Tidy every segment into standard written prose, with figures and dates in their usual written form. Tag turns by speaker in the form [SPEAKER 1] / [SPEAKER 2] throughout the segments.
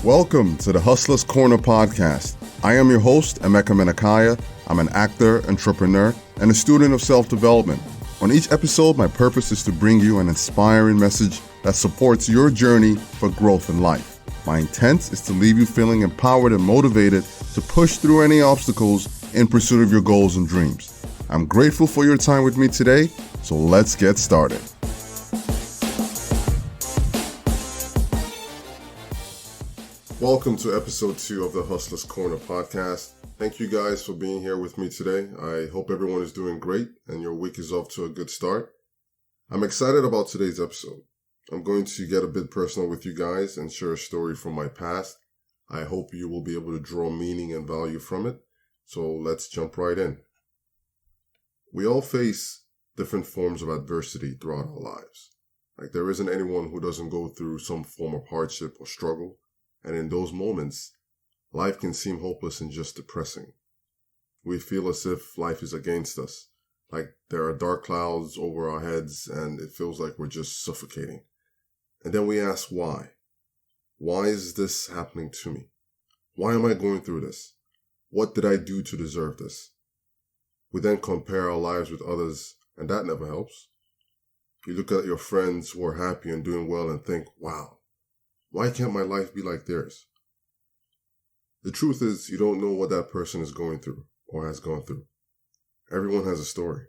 [SPEAKER 1] Welcome to the Hustler's Corner podcast. I am your host, Emeka. I'm an actor, entrepreneur, and a student of self-development. On each episode, my purpose is to bring you an inspiring message that supports your journey for growth in life. My intent is to leave you feeling empowered and motivated to push through any obstacles in pursuit of your goals and dreams. I'm grateful for your time with me today, so let's get started. Welcome to episode 2 of the Hustler's Corner podcast. Thank you guys for being here with me today. I hope everyone is doing great and your week is off to a good start. I'm excited about today's episode. I'm going to get a bit personal with you guys and share a story from my past. I hope you will be able to draw meaning and value from it. So let's jump right in. We all face different forms of adversity throughout our lives. Like there isn't anyone who doesn't go through some form of hardship or struggle. And in those moments, life can seem hopeless and just depressing. We feel as if life is against us, like there are dark clouds over our heads and it feels like we're just suffocating. And then we ask why? Why is this happening to me? Why am I going through this? What did I do to deserve this? We then compare our lives with others, and that never helps. You look at your friends who are happy and doing well and think, wow, why can't my life be like theirs? The truth is, you don't know what that person is going through or has gone through. Everyone has a story.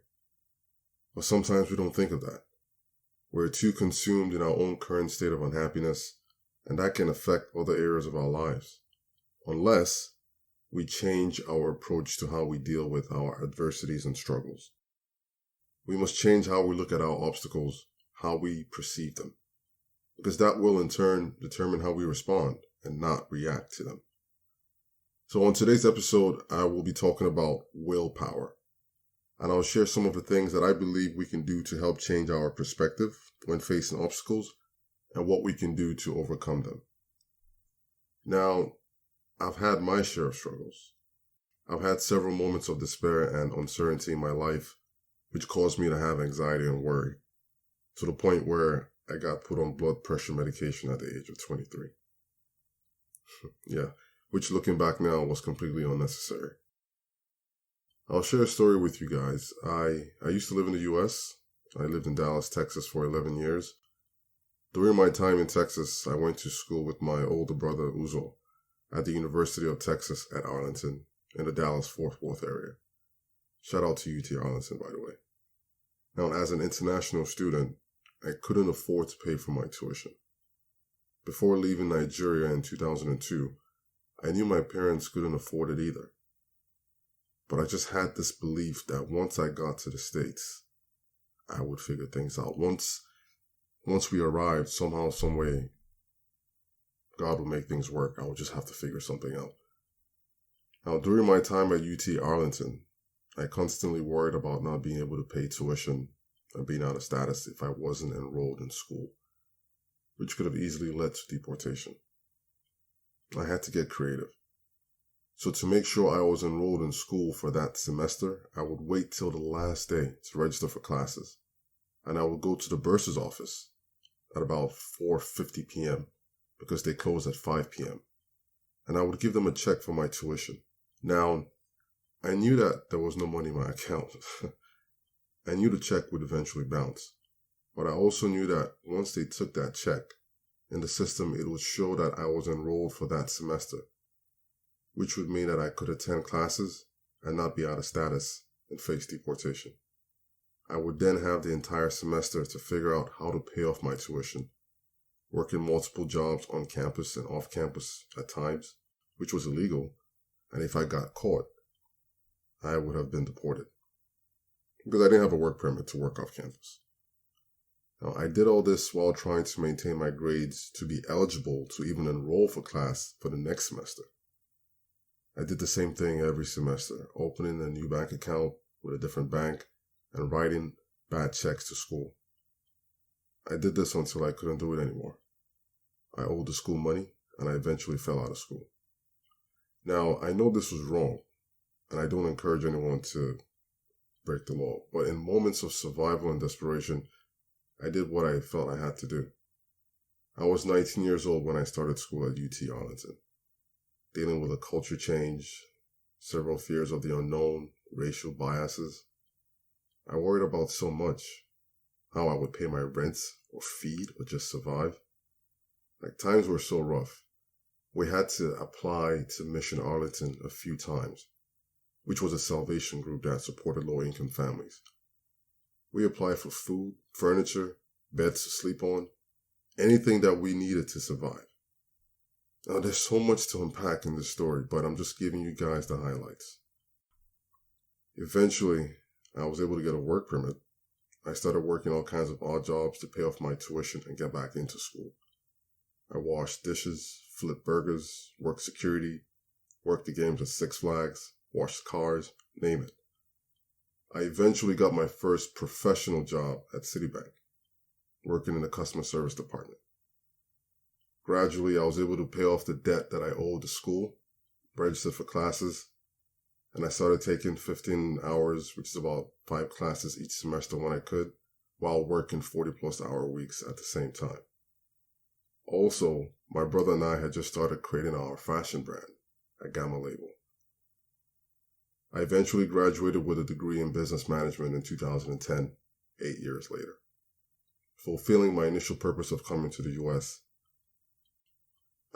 [SPEAKER 1] But sometimes we don't think of that. We're too consumed in our own current state of unhappiness, and that can affect other areas of our lives, unless we change our approach to how we deal with our adversities and struggles. We must change how we look at our obstacles, how we perceive them, because that will in turn determine how we respond and not react to them. So on today's episode, I will be talking about willpower, and I'll share some of the things that I believe we can do to help change our perspective when facing obstacles and what we can do to overcome them. Now, I've had my share of struggles. I've had several moments of despair and uncertainty in my life, which caused me to have anxiety and worry, to the point where I got put on blood pressure medication at the age of 23. Yeah, which looking back now was completely unnecessary. I'll share a story with you guys. I used to live in the U.S. I lived in Dallas, Texas for 11 years. During my time in Texas, I went to school with my older brother, Uzo, at the University of Texas at Arlington in the Dallas-Fort Worth area. Shout out to UT Arlington, by the way. Now, as an international student, I couldn't afford to pay for my tuition. Before leaving Nigeria in 2002, I knew my parents couldn't afford it either. But I just had this belief that once I got to the States, I would figure things out. Once we arrived, somehow, some way, God would make things work. I would just have to figure something out. Now, during my time at UT Arlington, I constantly worried about not being able to pay tuition and being out of status if I wasn't enrolled in school, which could have easily led to deportation. I had to get creative. So to make sure I was enrolled in school for that semester, I would wait till the last day to register for classes. And I would go to the bursar's office at about 4:50 p.m. because they closed at 5 p.m. And I would give them a check for my tuition. Now, I knew that there was no money in my account. I knew the check would eventually bounce, but I also knew that once they took that check, in the system it would show that I was enrolled for that semester, which would mean that I could attend classes and not be out of status and face deportation. I would then have the entire semester to figure out how to pay off my tuition, working multiple jobs on campus and off campus at times, which was illegal, and if I got caught, I would have been deported, because I didn't have a work permit to work off campus. Now, I did all this while trying to maintain my grades to be eligible to even enroll for class for the next semester. I did the same thing every semester, opening a new bank account with a different bank and writing bad checks to school. I did this until I couldn't do it anymore. I owed the school money, and I eventually fell out of school. Now, I know this was wrong, and I don't encourage anyone to break the law, but in moments of survival and desperation, I did what I felt I had to do. I was 19 years old when I started school at UT Arlington, dealing with a culture change, several fears of the unknown, racial biases. I worried about so much: how I would pay my rent or feed or just survive. Times were so rough. We had to apply to Mission Arlington a few times, which was a salvation group that supported low-income families. We applied for food, furniture, beds to sleep on, anything that we needed to survive. Now, there's so much to unpack in this story, but I'm just giving you guys the highlights. Eventually, I was able to get a work permit. I started working all kinds of odd jobs to pay off my tuition and get back into school. I washed dishes, flipped burgers, worked security, worked the games at Six Flags, washed cars, name it. I eventually got my first professional job at Citibank, working in the customer service department. Gradually, I was able to pay off the debt that I owed the school, registered for classes, and I started taking 15 hours, which is about 5 classes each semester when I could, while working 40-plus hour weeks at the same time. Also, my brother and I had just started creating our fashion brand at Gamma Label. I eventually graduated with a degree in business management in 2010, 8 years later, fulfilling my initial purpose of coming to the U.S.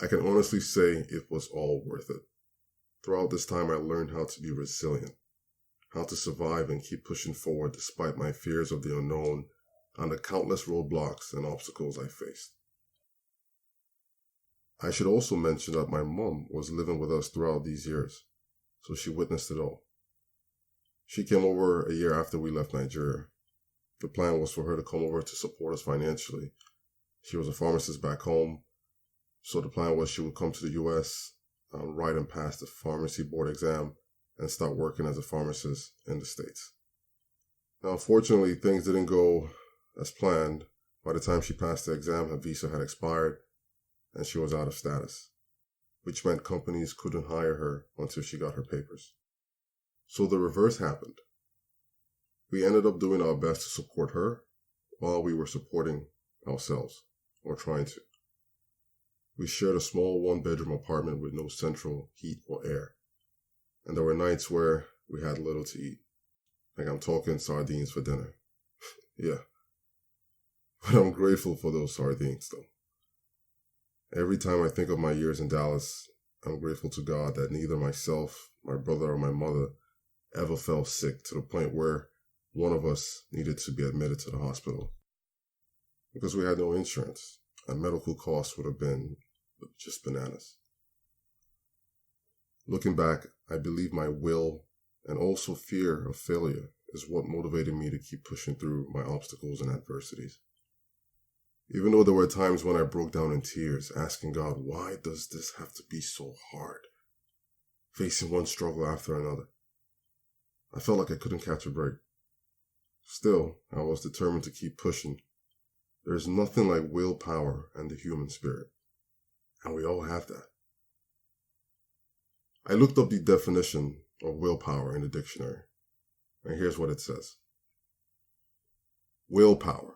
[SPEAKER 1] I can honestly say it was all worth it. Throughout this time, I learned how to be resilient, how to survive and keep pushing forward despite my fears of the unknown and the countless roadblocks and obstacles I faced. I should also mention that my mom was living with us throughout these years, so she witnessed it all. She came over a year after we left Nigeria. The plan was for her to come over to support us financially. She was a pharmacist back home, so the plan was she would come to the U.S., write and pass the pharmacy board exam, and start working as a pharmacist in the States. Now, unfortunately, things didn't go as planned. By the time she passed the exam, her visa had expired, and she was out of status, which meant companies couldn't hire her until she got her papers. So the reverse happened. We ended up doing our best to support her while we were supporting ourselves, or trying to. We shared a small one-bedroom apartment with no central heat or air, and there were nights where we had little to eat. I'm talking sardines for dinner. Yeah. But I'm grateful for those sardines, though. Every time I think of my years in Dallas, I'm grateful to God that neither myself, my brother, or my mother ever fell sick to the point where one of us needed to be admitted to the hospital. Because we had no insurance, and medical costs would have been just bananas. Looking back, I believe my will and also fear of failure is what motivated me to keep pushing through my obstacles and adversities. Even though there were times when I broke down in tears, asking God, why does this have to be so hard? Facing one struggle after another. I felt like I couldn't catch a break. Still, I was determined to keep pushing. There's nothing like willpower and the human spirit. And we all have that. I looked up the definition of willpower in the dictionary. And here's what it says. Willpower,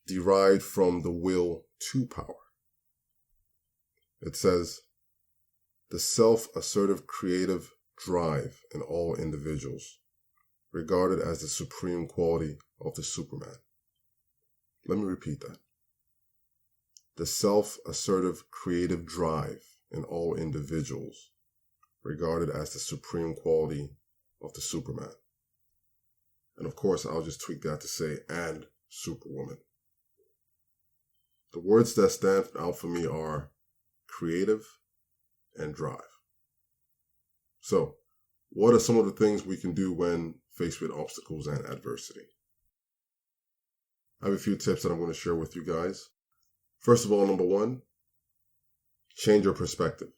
[SPEAKER 1] derived from the will to power. It says, the self-assertive creative drive in all individuals, regarded as the supreme quality of the Superman. Let me repeat that. The self-assertive creative drive in all individuals, regarded as the supreme quality of the Superman. And of course, I'll just tweak that to say, and Superwoman. The words that stand out for me are creative and drive. So, what are some of the things we can do when faced with obstacles and adversity? I have a few tips that I'm going to share with you guys. First of all, number 1, change your perspective.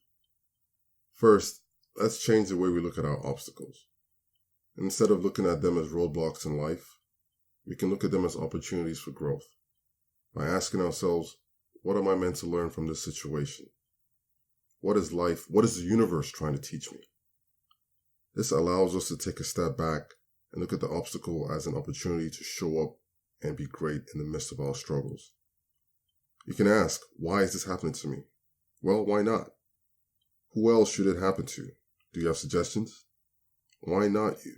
[SPEAKER 1] First, let's change the way we look at our obstacles. Instead of looking at them as roadblocks in life, we can look at them as opportunities for growth by asking ourselves, what am I meant to learn from this situation? What is life? What is the universe trying to teach me? This allows us to take a step back and look at the obstacle as an opportunity to show up and be great in the midst of our struggles. You can ask, why is this happening to me? Well, why not? Who else should it happen to? Do you have suggestions? Why not you?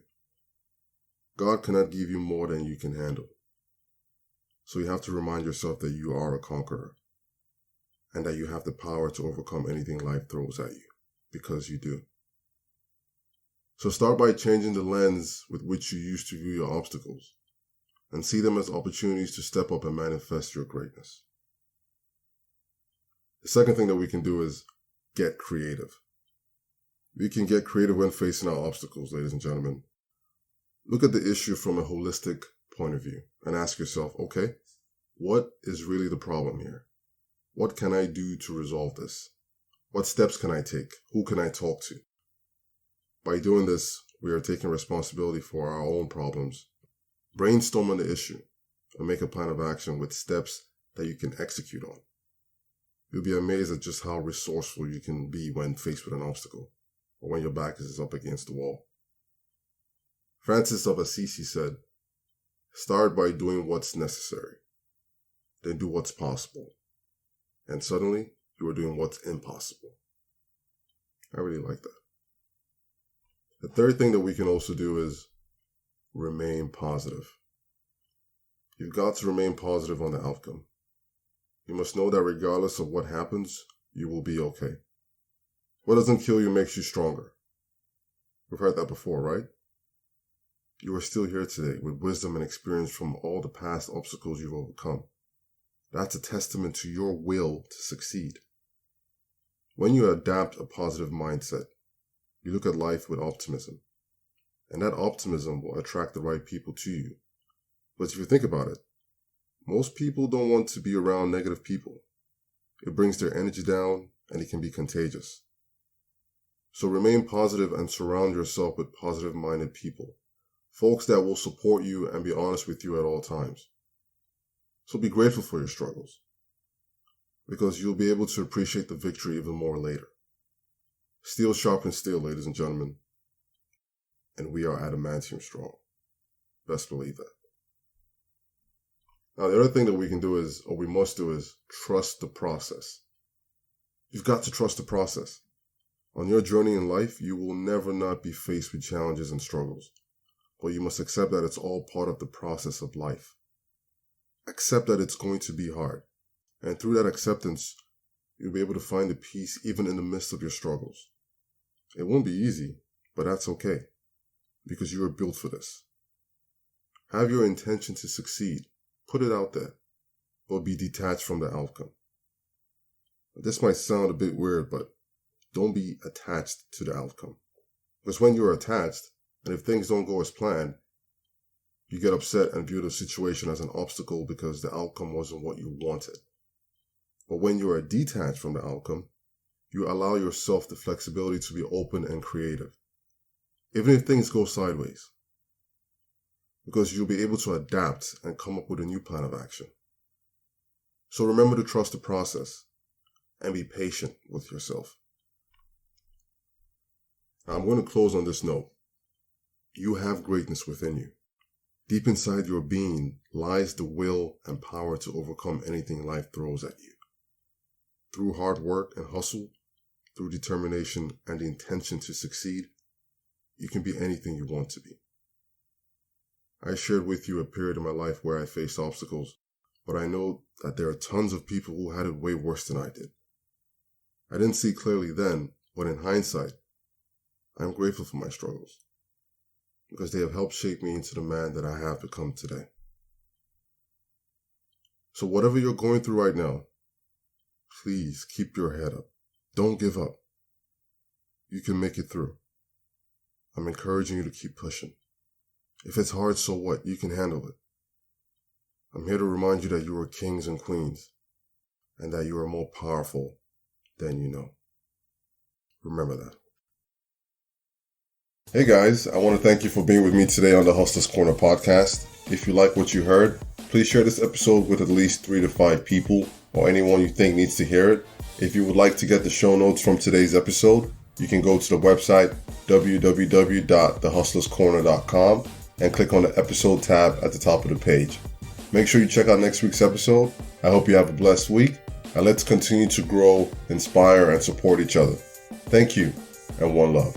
[SPEAKER 1] God cannot give you more than you can handle. So you have to remind yourself that you are a conqueror and that you have the power to overcome anything life throws at you, because you do. So start by changing the lens with which you used to view your obstacles and see them as opportunities to step up and manifest your greatness. The second thing that we can do is get creative. We can get creative when facing our obstacles, ladies and gentlemen. Look at the issue from a holistic point of view and ask yourself, okay, what is really the problem here? What can I do to resolve this? What steps can I take? Who can I talk to? By doing this, we are taking responsibility for our own problems. Brainstorm on the issue and make a plan of action with steps that you can execute on. You'll be amazed at just how resourceful you can be when faced with an obstacle or when your back is up against the wall. Francis of Assisi said, "Start by doing what's necessary, then do what's possible. And suddenly, you are doing what's impossible." I really like that. The third thing that we can also do is remain positive. You've got to remain positive on the outcome. You must know that regardless of what happens, you will be okay. What doesn't kill you makes you stronger. We've heard that before, right? You are still here today with wisdom and experience from all the past obstacles you've overcome. That's a testament to your will to succeed. When you adapt a positive mindset, you look at life with optimism, and that optimism will attract the right people to you. But if you think about it, most people don't want to be around negative people. It brings their energy down and it can be contagious. So remain positive and surround yourself with positive-minded people, folks that will support you and be honest with you at all times. So be grateful for your struggles, because you'll be able to appreciate the victory even more later. Steel sharpens steel, ladies and gentlemen, and we are adamantium strong. Best believe that. Now, the other thing that we can do is, or we must do, is trust the process. You've got to trust the process. On your journey in life, you will never not be faced with challenges and struggles, but you must accept that it's all part of the process of life. Accept that it's going to be hard, and through that acceptance, you'll be able to find the peace even in the midst of your struggles. It won't be easy, but that's okay, because you are built for this. Have your intention to succeed. Put it out there, but be detached from the outcome. This might sound a bit weird, but don't be attached to the outcome. Because when you're attached, and if things don't go as planned, you get upset and view the situation as an obstacle because the outcome wasn't what you wanted. But when you are detached from the outcome, you allow yourself the flexibility to be open and creative, even if things go sideways, because you'll be able to adapt and come up with a new plan of action. So remember to trust the process and be patient with yourself. Now, I'm going to close on this note. You have greatness within you. Deep inside your being lies the will and power to overcome anything life throws at you. Through hard work and hustle, through determination and the intention to succeed, you can be anything you want to be. I shared with you a period in my life where I faced obstacles, but I know that there are tons of people who had it way worse than I did. I didn't see clearly then, but in hindsight, I'm grateful for my struggles, because they have helped shape me into the man that I have become today. So whatever you're going through right now, please keep your head up. Don't give up. You can make it through. I'm encouraging you to keep pushing. If it's hard, so what? You can handle it. I'm here to remind you that you are kings and queens, and that you are more powerful than you know. Remember that. Hey guys, I want to thank you for being with me today on the Hustler's Corner podcast. If you like what you heard, please share this episode with at least 3 to 5 people or anyone you think needs to hear it. If you would like to get the show notes from today's episode, you can go to the website www.thehustlerscorner.com and click on the episode tab at the top of the page. Make sure you check out next week's episode, I hope you have a blessed week, and let's continue to grow, inspire, and support each other. Thank you, and one love.